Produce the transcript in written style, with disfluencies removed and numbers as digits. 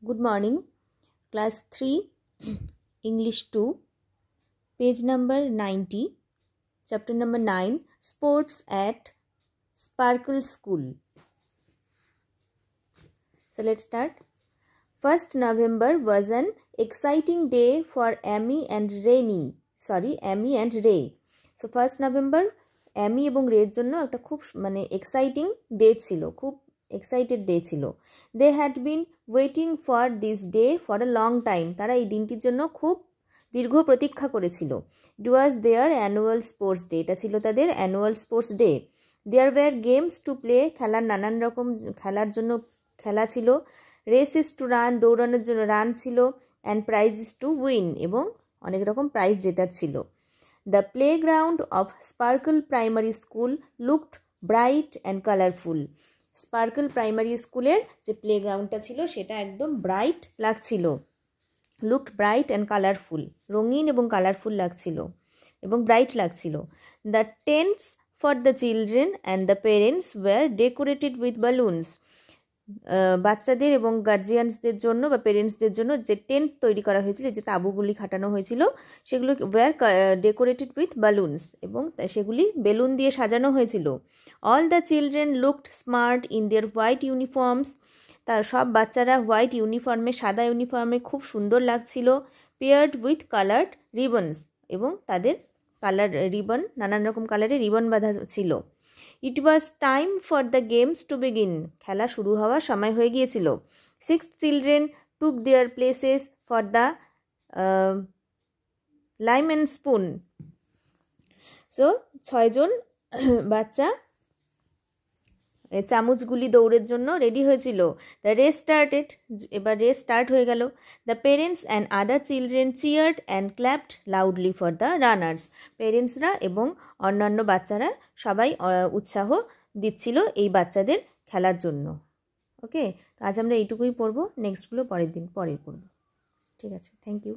Good morning, class 3, English 2, page number 90, chapter number 9, Sports at Sparkle School. So let's start. 1st November was an exciting day for Amy and Ray. So 1st November Amy এবং রের জন্য একটা খুব exciting day ছিল, খুব excited day ছিল। They had been waiting for this day for a long time. তারা এই দিনটির জন্য খুব দীর্ঘ প্রতীক্ষা করেছিল। It was their annual sports day. এটা ছিল তাদের annual sports day. There were games to play. খেলার নানান রকম খেলার জন্য খেলা ছিল। রেসেস টু রান, দৌড়ানোর জন্য রান ছিল। অ্যান্ড প্রাইজেস টু উইন, এবং অনেক রকম প্রাইজ জেতার ছিল। The playground of Sparkle Primary School looked bright and colorful. Sparkle Primary School-এর যে প্লেগ্রাউন্ডটা ছিল সেটা একদম ব্রাইট লাগছিল। Looked bright and colorful, রঙিন এবং কালারফুল লাগছিল এবং ব্রাইট লাগছিল। The tents for the children and the parents were decorated with balloons. বাচ্চাদের এবং গার্জিয়ানসদের জন্য বা পেরেন্টসদের জন্য যে টেন্ট তৈরি করা হয়েছিল, যে তাঁবুগুলি খাটানো হয়েছিল, সেগুলো ওয়্যার ডেকোরেটেড উইথ বালুনস, এবং সেগুলি বেলুন দিয়ে সাজানো হয়েছিল। All the children looked smart in their white uniforms. তার সব বাচ্চারা হোয়াইট ইউনিফর্মে, সাদা ইউনিফর্মে খুব সুন্দর লাগছিল। পেয়ার্ড উইথ কালার্ড রিবনস, এবং তাদের কালার রিবন, নানান রকম কালারের রিবন বাঁধা ছিল। It was time for the games to begin. খেলা শুরু হওয়ার সময় হয়ে গিয়েছিল। 6 children took their places for the lime and spoon. So 6 জন বাচ্চা চামচগুলি দৌড়ের জন্য রেডি হয়েছিল। The race started. এবার রেস স্টার্ট হয়ে গেল। The parents and other children cheered and clapped loudly for the runners. পেরেন্টসরা এবং অন্যান্য বাচ্চারা সবাই উৎসাহ দিচ্ছিল এই বাচ্চাদের খেলার জন্য। ওকে, তো আজ আমরা এইটুকুই পড়বো, নেক্সটগুলো পরের দিন পরে পড়বো। ঠিক আছে, থ্যাংক ইউ।